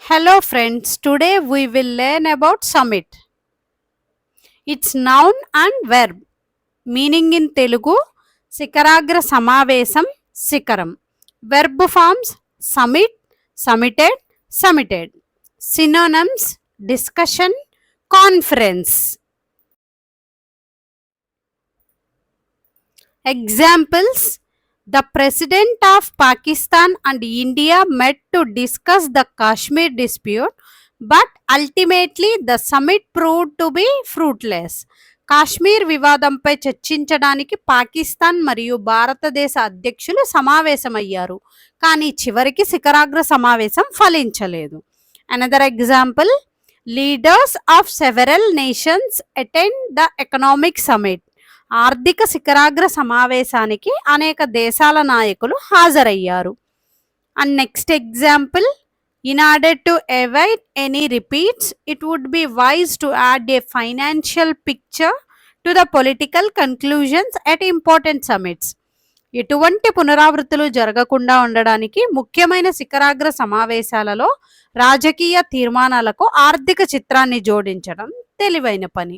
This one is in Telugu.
Hello friends, today we will learn about summit. It's noun and verb. Meaning in Telugu, Sikaragra Samavesam, Sikaram. Verb forms summit, summited, summited. Synonyms discussion, conference. Examples: the President of Pakistan and India met to discuss the Kashmir dispute, but ultimately the summit proved to be fruitless. Kashmir వివాదంపై చర్చించడానికి పాకిస్తాన్ మరియు భారతదేశ అధ్యక్షులు సమావేశమయ్యారు, కానీ చివరికి శిఖరాగ్ర సమావేశం ఫలించలేదు. Another example: leaders of several nations attend the economic summit. ఆర్థిక శిఖరాగ్ర సమావేశానికి అనేక దేశాల నాయకులు హాజరయ్యారు. And next example: in order to avoid any repeats it would be wise to add a financial picture to the political conclusions at important summits. ఎటువంటి పునరావృత్తులు జరగకుండా ఉండడానికి ముఖ్యమైన శిఖరాగ్ర సమావేశాలలో రాజకీయ తీర్మానాలకు ఆర్థిక చిత్రాన్ని జోడించడం తెలివైన పని.